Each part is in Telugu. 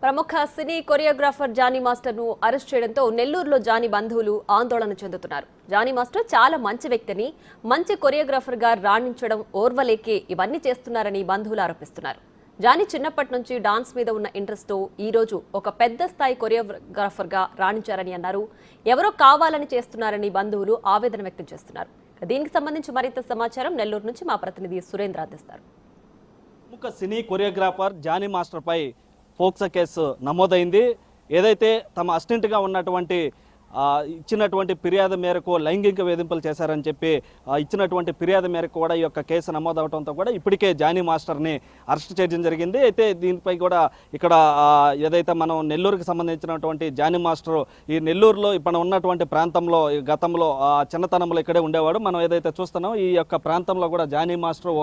ప్రముఖ సినీ కొరియోగ్రాఫర్ జానీ మాస్టర్ను అరెస్ట్ చేయడంతో నెల్లూరులో జానీ బంధువులు ఆందోళన చెందుతున్నారు. జానీ మాస్టర్ చాలా మంచి వ్యక్తిని, మంచి కొరియోగ్రాఫర్గా రాణించడం ఓర్వలేకే ఇవన్నీ చేస్తున్నారని బంధువులు ఆరోపిస్తున్నారు. జానీ చిన్నప్పటి నుంచి డాన్స్ మీద ఉన్న ఇంట్రెస్ట్తో ఈ రోజు ఒక పెద్ద స్థాయి కొరియోగ్రాఫర్గా రాణించారని అన్నారు. ఎవరో కావాలని చేస్తున్నారని బంధువులు ఆవేదన వ్యక్తం చేస్తున్నారు. దీనికి సంబంధించి మరింత సమాచారం నెల్లూరు నుంచి మా ప్రతినిధి సురేంద్ర అందిస్తారు. ప్రముఖ సినీ కొరియోగ్రాఫర్ జానీ మాస్టర్పై ఫోక్సో కేసు నమోదైంది. ఏదైతే తమ అసిస్టెంట్గా ఉన్నటువంటి ఇచ్చినటువంటి ఫిర్యాదు మేరకు లైంగిక వేధింపులు చేశారని చెప్పి ఇచ్చినటువంటి ఫిర్యాదు మేరకు కూడా ఈ యొక్క కేసు నమోదవడంతో కూడా ఇప్పటికే జానీ మాస్టర్ని అరెస్ట్ చేయడం జరిగింది. అయితే దీనిపై కూడా ఇక్కడ ఏదైతే మనం నెల్లూరుకి సంబంధించినటువంటి జానీ మాస్టర్ ఈ నెల్లూరులో ఇప్పుడు ఉన్నటువంటి ప్రాంతంలో గతంలో చిన్నతనంలో ఇక్కడే ఉండేవాడు. మనం ఏదైతే చూస్తున్నాం ఈ యొక్క ప్రాంతంలో కూడా జానీ మాస్టర్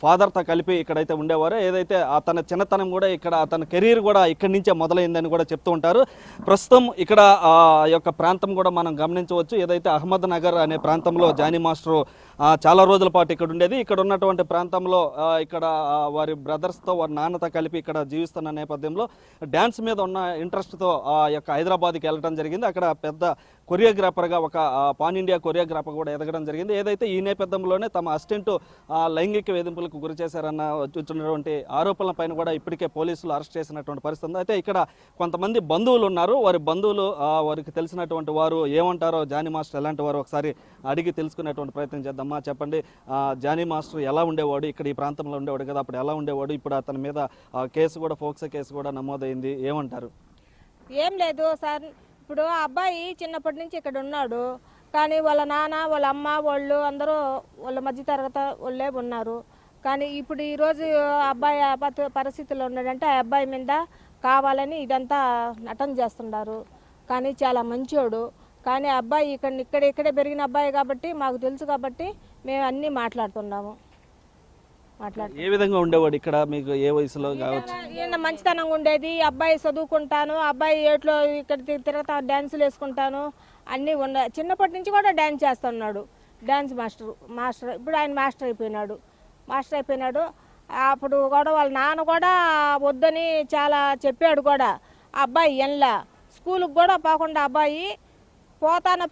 ఫాదర్తో కలిపి ఇక్కడైతే ఉండేవారు. ఏదైతే అతని చిన్నతనం కూడా ఇక్కడ అతని కెరీర్ కూడా ఇక్కడి నుంచే మొదలైందని కూడా చెప్తూ ఉంటారు. ప్రస్తుతం ఇక్కడ యొక్క ప్రాంతం కూడా మనం గమనించవచ్చు. ఏదైతే అహ్మద్ నగర్ అనే ప్రాంతంలో జానీ మాస్టర్ చాలా రోజుల పాటు ఇక్కడ ఉండేది. ఇక్కడ ఉన్నటువంటి ప్రాంతంలో ఇక్కడ వారి బ్రదర్స్తో వారి నాన్నతో కలిపి ఇక్కడ జీవిస్తున్న నేపథ్యంలో డ్యాన్స్ మీద ఉన్న ఇంట్రెస్ట్తో యొక్క హైదరాబాద్కి వెళ్ళడం జరిగింది. అక్కడ పెద్ద కొరియోగ్రాఫర్గా ఒక పాన్ ఇండియా కొరియోగ్రాఫర్ కూడా ఎదగడం జరిగింది. ఏదైతే ఈ నేపథ్యంలోనే తమ అసిస్టెంట్ లైంగిక వేధింపులకు గురి చేశారన్న వచ్చినటువంటి ఆరోపణల పైన కూడా ఇప్పటికే పోలీసులు అరెస్ట్ చేసినటువంటి పరిస్థితి ఉంది. అయితే ఇక్కడ కొంతమంది బంధువులు ఉన్నారు. వారి బంధువులు వారికి తెలిసినటువంటి వారు ఏమంటారో జానీ మాస్టర్ ఎలాంటి వారు ఒకసారి అడిగి తెలుసుకునేటువంటి ప్రయత్నం చేద్దామా. చెప్పండి, జానీ మాస్టర్ ఎలా ఉండేవాడు? ఇక్కడ ఈ ప్రాంతంలో ఉండేవాడు కదా, అప్పుడు ఎలా ఉండేవాడు? ఇప్పుడు అతని మీద కేసు కూడా ఫోక్సో కేసు కూడా నమోదైంది. ఏమంటారు? ఏం లేదు సార్, ఇప్పుడు ఆ అబ్బాయి చిన్నప్పటి నుంచి ఇక్కడ ఉన్నాడు. కానీ వాళ్ళ నాన్న, వాళ్ళ అమ్మ వాళ్ళు అందరూ వాళ్ళ మధ్యతరగతి వాళ్ళే ఉన్నారు. కానీ ఇప్పుడు ఈరోజు అబ్బాయి పరిస్థితుల్లో ఉన్నాడంటే ఆ అబ్బాయి మీద కావాలని ఇదంతా నటన చేస్తున్నారు. కానీ చాలా మంచోడు. కానీ అబ్బాయి ఇక్కడే పెరిగిన అబ్బాయి కాబట్టి మాకు తెలుసు కాబట్టి మేము అన్నీ మాట్లాడుతున్నాము. ఏ విధంగా ఉండేవాడు ఇక్కడ? మీకు ఏ వయసులో కావచ్చు? ఈయన మంచితనంగా ఉండేది. అబ్బాయి చదువుకుంటాను, అబ్బాయి ఏట్లో ఇక్కడ తిరుగుతా డ్యాన్సులు వేసుకుంటాను అన్నీ చిన్నప్పటి నుంచి కూడా డ్యాన్స్ చేస్తున్నాడు. డ్యాన్స్ మాస్టర్ ఇప్పుడు ఆయన మాస్టర్ అయిపోయినాడు. అప్పుడు కూడా వాళ్ళ నాన్న కూడా వద్దని చాలా చెప్పాడు కూడా. అబ్బాయి ఎన్లా స్కూల్కి కూడా పోకుండా అబ్బాయి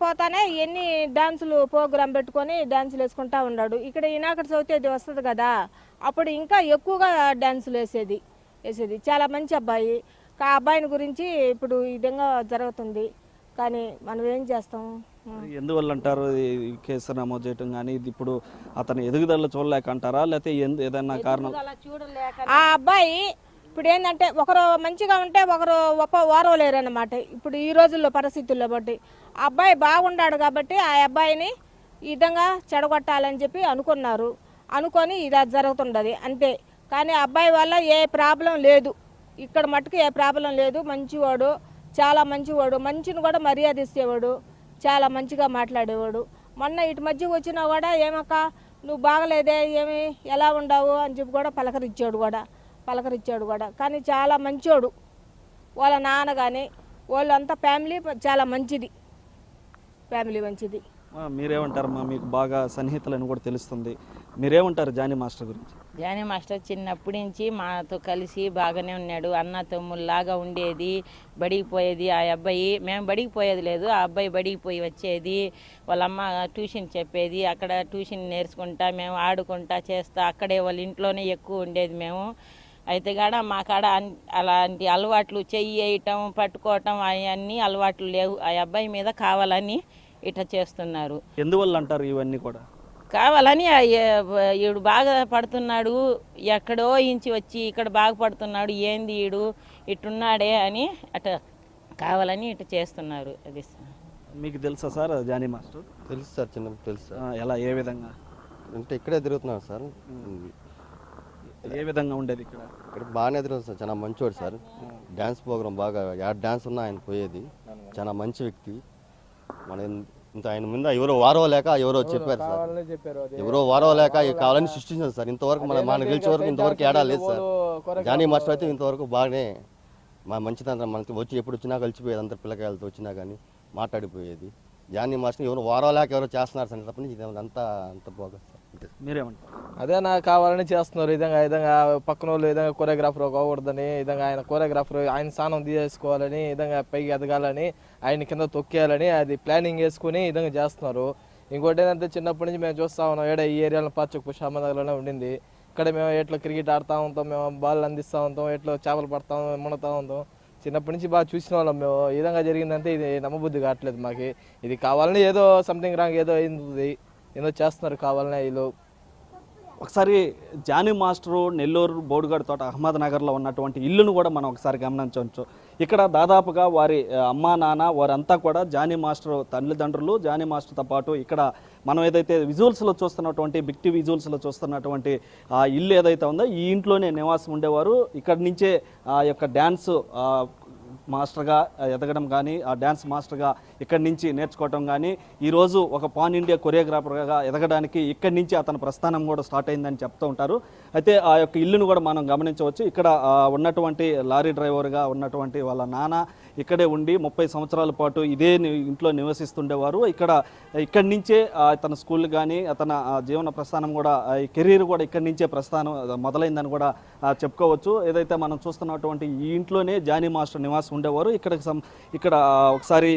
పోతానే ఎన్ని డాన్సులు ప్రోగ్రాం పెట్టుకొని డాన్సులు వేసుకుంటా ఉన్నాడు. ఇక్కడ వినాయకుడి చవితి అది వస్తుంది కదా, అప్పుడు ఇంకా ఎక్కువగా డాన్సులు వేసేది. చాలా మంచి అబ్బాయి. ఆ అబ్బాయిని గురించి ఇప్పుడు ఈ విధంగా జరుగుతుంది. కానీ మనం ఏం చేస్తాం? ఎందువల్ల అంటారు ఈ కేసు నమోదు చేయటం? కానీ ఇది ఇప్పుడు అతను ఎదుగుదల చూడలేక అంటారా, లేకపోతే ఏదైనా కారణం? ఆ అబ్బాయి ఇప్పుడు ఏంటంటే ఒకరు మంచిగా ఉంటే ఒకరు ఓరవలేరన్నమాట. ఇప్పుడు ఈ రోజుల్లో పరిస్థితుల్లో బట్టి అబ్బాయి బాగున్నాడు కాబట్టి ఆ అబ్బాయిని ఈ విధంగా చెడగొట్టాలని చెప్పి అనుకొని ఇది జరుగుతుండదు అంతే. కానీ అబ్బాయి వల్ల ఏ ప్రాబ్లం లేదు, ఇక్కడ మట్టుకు ఏ ప్రాబ్లం లేదు. మంచివాడు, చాలా మంచివాడు. మంచిని కూడా మర్యాద ఇచ్చేవాడు, చాలా మంచిగా మాట్లాడేవాడు. మొన్న ఇటు మధ్య వచ్చినా కూడా ఏమక్క నువ్వు బాగలేదే, ఏమి ఎలా ఉండవు అని చెప్పి కూడా పలకరించాడు కూడా. కానీ చాలా మంచోడు. వాళ్ళ నాన్న కానీ వాళ్ళంతా ఫ్యామిలీ చాలా మంచిది. మీరేమంటారమ్మా? మీకు బాగా సన్నిహితులని కూడా తెలుస్తుంది. మీరేమంటారు జానీ మాస్టర్ గురించి? జానీ మాస్టర్ చిన్నప్పటి నుంచి మాతో కలిసి బాగానే ఉన్నాడు. అన్న తమ్ముళ్ళలాగా ఉండేది. బడికి పోయేది ఆ అబ్బాయి. మేము బడికి పోయేది లేదు, ఆ అబ్బాయి బడికి పోయి వచ్చేది. వాళ్ళ అమ్మ ట్యూషన్ చెప్పేది. అక్కడ ట్యూషన్ నేర్చుకుంటా మేము ఆడుకుంటా చేస్తా అక్కడే వాళ్ళ ఇంట్లోనే ఎక్కువ ఉండేది మేము. అయితే కాడ మా కాడ అలాంటి అలవాట్లు చెయ్యి వేయటం పట్టుకోవటం అవన్నీ అలవాట్లు లేవు. ఆ అబ్బాయి మీద కావాలని ఇట్లా చేస్తున్నారు. ఎందువల్ల అంటారు ఇవన్నీ కూడా? కావాలని ఈడు బాగా పడుతున్నాడు, ఎక్కడో ఇంచి వచ్చి ఇక్కడ బాగా పడుతున్నాడు, ఏంది ఈడు ఇట్టున్నాడే అని అట్లా కావాలని ఇట్లా చేస్తున్నారు. అది మీకు తెలుసా సార్ జానీ మాస్టర్? తెలుసు సార్, చిన్నప్పుడు తెలుసు సార్. ఎలా, ఏ విధంగా అంటే ఇక్కడే తిరుగుతున్నాడు సార్. ఏ విధంగా ఉండేది ఇక్కడ? ఇక్కడ బాగానే తిరుగుతుంది సార్, చాలా మంచివాడు సార్. డ్యాన్స్ ప్రోగ్రామ్ బాగా డ్యాన్స్ ఉన్నా ఆయన పోయేది. చాలా మంచి వ్యక్తి. మన ఇంత ఆయన ముందు ఎవరో వారవలేక ఎవరో చెప్పారు సార్, ఎవరో వారవలేక కావాలని సృష్టించారు సార్. ఇంతవరకు మన గెలిచే వరకు ఇంతవరకు ఏడా లేదు సార్. జానీ మాస్టర్ అయితే ఇంతవరకు బాగానే మంచిదంతా మనకి వచ్చి ఎప్పుడు వచ్చినా కలిసిపోయేది. అందరు పిల్లకాయలతో వచ్చినా కానీ మాట్లాడిపోయేది. జానీ మాస్టర్ ఎవరో వారవలేక ఎవరో చేస్తున్నారు సార్. తప్పని అంతా అంత బాగా సార్. మీరేమంటారు? అదే నాకు కావాలని చేస్తున్నారు. ఈ విధంగా పక్కన వాళ్ళు విధంగా కొరియోగ్రాఫర్ అవ్వకూడదని, విధంగా ఆయన కొరియోగ్రాఫర్ ఆయన స్థానం తీసేసుకోవాలని, విధంగా పైకి ఎదగాలని, ఆయన కింద తొక్కేయాలని అది ప్లానింగ్ వేసుకుని ఈ విధంగా చేస్తున్నారు. ఇంకోటి ఏంటంటే చిన్నప్పటి నుంచి మేము చూస్తూ ఉన్నాం, ఈ ఏరియాలో పాచకు పుష్పమదలోనే ఉండింది. ఇక్కడ మేము ఎట్లా క్రికెట్ ఆడుతూ ఉంటాం, మేము బాల్ అందిస్తూ ఉంటాం, ఎట్లా చేపలు పడతా మునుగుతూ ఉంటాం. చిన్నప్పటి నుంచి బాగా చూసిన వాళ్ళం మేము. ఈ విధంగా జరిగిందంటే ఇది నమ్మబుద్ధి కావట్లేదు మాకు. ఇది కావాలని ఏదో సంథింగ్ రాంగ్ ఏదో అయింది, ఏదో చేస్తున్నారు కావాలని వీళ్ళు. ఒకసారి జానీ మాస్టరు నెల్లూరు బోడుగడ్ తోట అహ్మద్ నగర్లో ఉన్నటువంటి ఇల్లును కూడా మనం ఒకసారి గమనించవచ్చు. ఇక్కడ దాదాపుగా వారి అమ్మా నాన్న వారంతా కూడా జానీ మాస్టర్ తల్లిదండ్రులు. జానీ మాస్టర్తో పాటు ఇక్కడ మనం ఏదైతే విజువల్స్లో చూస్తున్నటువంటి బిగ్ టీవీ విజువల్స్లో చూస్తున్నటువంటి ఆ ఇల్లు ఏదైతే ఉందో ఈ ఇంట్లోనే నివాసం ఉండేవారు. ఇక్కడి నుంచే ఆ యొక్క డ్యాన్స్ మాస్టర్గా ఎదగడం కానీ, ఆ డ్యాన్స్ మాస్టర్గా ఇక్కడి నుంచి నేర్చుకోవటం కానీ, ఈరోజు ఒక పాన్ ఇండియా కొరియోగ్రాఫర్గా ఎదగడానికి ఇక్కడి నుంచి అతని ప్రస్థానం కూడా స్టార్ట్ అయిందని చెప్తూ ఉంటారు. అయితే ఆ యొక్క ఇల్లును కూడా మనం గమనించవచ్చు. ఇక్కడ ఉన్నటువంటి లారీ డ్రైవర్గా ఉన్నటువంటి వాళ్ళ నాన్న ఇక్కడే ఉండి 30 సంవత్సరాల పాటు ఇదే ఇంట్లో నివసిస్తుండేవారు. ఇక్కడి నుంచే తన స్కూల్ కానీ అతని జీవన ప్రస్థానం కూడా ఈ కెరీర్ కూడా ఇక్కడి నుంచే ప్రస్థానం మొదలైందని కూడా చెప్పుకోవచ్చు. ఏదైతే మనం చూస్తున్నటువంటి ఈ ఇంట్లోనే జానీ మాస్టర్ నివాసం ఉండేవారు. ఇక్కడ ఒకసారి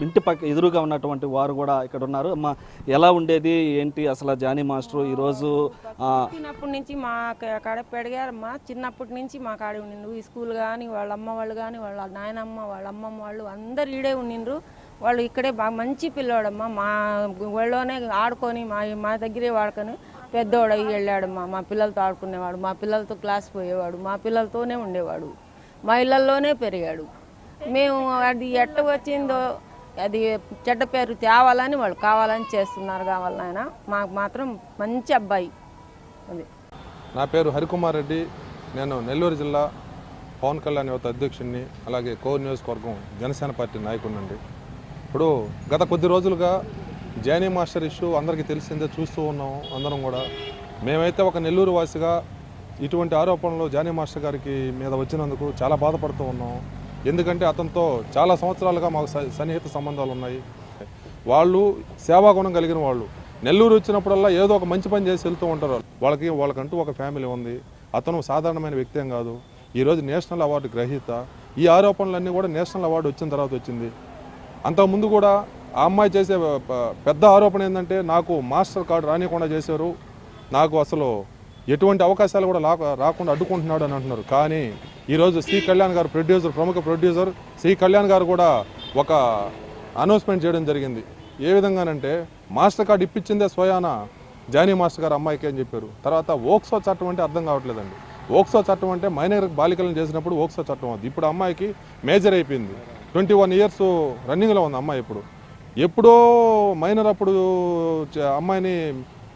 ఇంటి పక్క ఎదురుగా ఉన్నటువంటి వారు కూడా ఇక్కడ ఉన్నారు. అమ్మ, ఎలా ఉండేది ఏంటి అసలు జానీ మాస్టర్ ఈరోజు? చిన్నప్పటి నుంచి మా కాడ పెరిగారమ్మా. చిన్నప్పటి నుంచి మా కాడే ఉండిండ్రు. ఈ స్కూల్ కానీ వాళ్ళ అమ్మ వాళ్ళు కానీ వాళ్ళ నాయనమ్మ వాళ్ళ అమ్మమ్మ వాళ్ళు అందరు ఈడే ఉండిండ్రు. వాళ్ళు ఇక్కడే బాగా మంచి పిల్లోడమ్మా. మా ఊళ్ళోనే ఆడుకొని మా దగ్గరే వాడుకొని పెద్దోడు అయ్యి వెళ్ళాడమ్మా. మా పిల్లలతో ఆడుకునేవాడు, మా పిల్లలతో క్లాస్ పోయేవాడు, మా పిల్లలతోనే ఉండేవాడు, మా ఇళ్ళల్లోనే పెరిగాడు. మేము అది ఎట్ట వచ్చిందో అది చెడ్డ పేరు తేవాలని వాళ్ళు కావాలని చేస్తున్నారు. కావాలి ఆయన మాకు మాత్రం మంచి అబ్బాయి. అది నా పేరు హరికుమార్ రెడ్డి. నేను నెల్లూరు జిల్లా పవన్ కళ్యాణ్ యువత అధ్యక్షుడిని, అలాగే కోర్ నియోజకవర్గం జనసేన పార్టీ నాయకుడినండి. ఇప్పుడు గత కొద్ది రోజులుగా జానీ మాస్టర్ ఇష్యూ అందరికీ తెలిసిందే, చూస్తూ ఉన్నాం అందరం కూడా. మేమైతే ఒక నెల్లూరు వాసిగా ఇటువంటి ఆరోపణలు జానీ మాస్టర్ గారికి మీద వచ్చినందుకు చాలా బాధపడుతూ ఉన్నాం. ఎందుకంటే అతనితో చాలా సంవత్సరాలుగా మాకు సన్నిహిత సంబంధాలు ఉన్నాయి. వాళ్ళు సేవాగుణం కలిగిన వాళ్ళు. నెల్లూరు వచ్చినప్పుడల్లా ఏదో ఒక మంచి పని చేసి వెళ్తూ ఉంటారు. వాళ్ళకంటూ ఒక ఫ్యామిలీ ఉంది. అతను సాధారణమైన వ్యక్తి ఏం కాదు. ఈరోజు నేషనల్ అవార్డు గ్రహీత. ఈ ఆరోపణలన్నీ కూడా నేషనల్ అవార్డు వచ్చిన తర్వాత వచ్చింది. అంతకుముందు కూడా ఆ అమ్మాయి చేసే పెద్ద ఆరోపణ ఏంటంటే నాకు మాస్టర్ కార్డు రానికుండా చేశారు, నాకు అసలు ఎటువంటి అవకాశాలు కూడా రాకుండా అడ్డుకుంటున్నాడు అని అంటున్నారు. కానీ ఈరోజు సి కళ్యాణ్ గారు ప్రముఖ ప్రొడ్యూసర్ సి కళ్యాణ్ గారు కూడా ఒక అనౌన్స్మెంట్ చేయడం జరిగింది. ఏ విధంగానంటే మాస్టర్ కార్డు ఇప్పించిందే స్వయాన జానీ మాస్టర్ గారు అమ్మాయికి అని చెప్పారు. తర్వాత ఓక్సో చట్టం అంటే అర్థం కావట్లేదండి. ఓక్సో చట్టం అంటే మైనర్ బాలికలను చేసినప్పుడు ఓక్సో చట్టం అవుతుంది. ఇప్పుడు అమ్మాయికి మేజర్ అయిపోయింది. 21 ఇయర్స్ రన్నింగ్లో ఉంది అమ్మాయి. ఎప్పుడో మైనర్ అప్పుడు అమ్మాయిని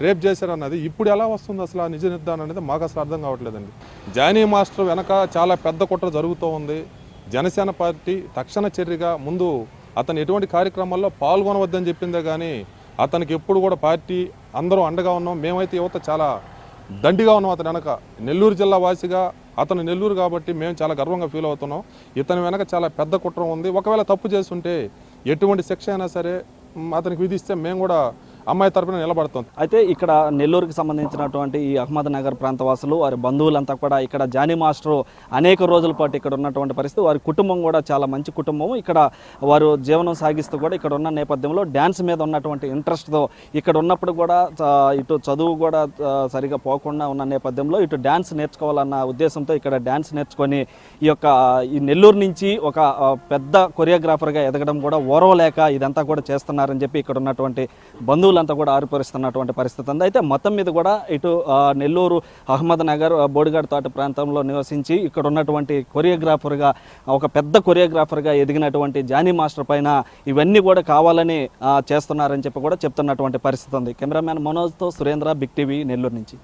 రేప్ చేశారన్నది ఇప్పుడు ఎలా వస్తుంది అసలు ఆ నిజ నిర్ధారణ అనేది మాకు అసలు అర్థం కావట్లేదండి. జానీ మాస్టర్ వెనక చాలా పెద్ద కుట్ర జరుగుతూ ఉంది. జనసేన పార్టీ తక్షణ చర్యగా ముందు అతను ఎటువంటి కార్యక్రమాల్లో పాల్గొనవద్దని చెప్పిందే కానీ అతనికి ఎప్పుడు కూడా పార్టీ అందరూ అండగా ఉన్నాం. మేమైతే యువత చాలా దండిగా ఉన్నాం అతని వెనక. నెల్లూరు జిల్లా వాసిగా అతను నెల్లూరు కాబట్టి మేము చాలా గర్వంగా ఫీల్ అవుతున్నాం. ఇతని వెనక చాలా పెద్ద కుట్ర ఉంది. ఒకవేళ తప్పు చేస్తుంటే ఎటువంటి శిక్ష అయినా సరే అతనికి విధిస్తే మేము కూడా అమ్మాయి తరపున నిలబడతాం. అయితే ఇక్కడ నెల్లూరుకి సంబంధించినటువంటి ఈ అహ్మద్ నగర్ ప్రాంతవాసులు వారి బంధువులంతా కూడా ఇక్కడ జానీ మాస్టర్ అనేక రోజుల పాటు ఇక్కడ ఉన్నటువంటి పరిస్థితి. వారి కుటుంబం కూడా చాలా మంచి కుటుంబం. ఇక్కడ వారు జీవనం సాగిస్తూ కూడా ఇక్కడ ఉన్న నేపథ్యంలో డ్యాన్స్ మీద ఉన్నటువంటి ఇంట్రెస్ట్తో ఇక్కడ ఉన్నప్పుడు కూడా ఇటు చదువు కూడా సరిగా పోకుండా ఉన్న నేపథ్యంలో ఇటు డ్యాన్స్ నేర్చుకోవాలన్న ఉద్దేశంతో ఇక్కడ డ్యాన్స్ నేర్చుకొని ఈ నెల్లూరు నుంచి ఒక పెద్ద కొరియోగ్రాఫర్గా ఎదగడం కూడా ఓర్వలేక ఇదంతా కూడా చేస్తున్నారని చెప్పి ఇక్కడ ఉన్నటువంటి బంధువులు అంతా కూడా ఆరిపరుస్తున్నటువంటి పరిస్థితి ఉంది. అయితే మొత్తం మీద కూడా ఇటు నెల్లూరు అహ్మద్ నగర్ బోడిగడ్ తోట ప్రాంతంలో నివసించి ఇక్కడ ఉన్నటువంటి కొరియోగ్రాఫర్గా ఒక పెద్ద కొరియోగ్రాఫర్గా ఎదిగినటువంటి జానీ మాస్టర్ పైన ఇవన్నీ కూడా కావాలని చేస్తున్నారని చెప్పి కూడా చెప్తున్నటువంటి పరిస్థితి ఉంది. కెమెరామ్యాన్ మనోజ్తో సురేంద్ర, బిగ్ టీవీ, నెల్లూరు నుంచి.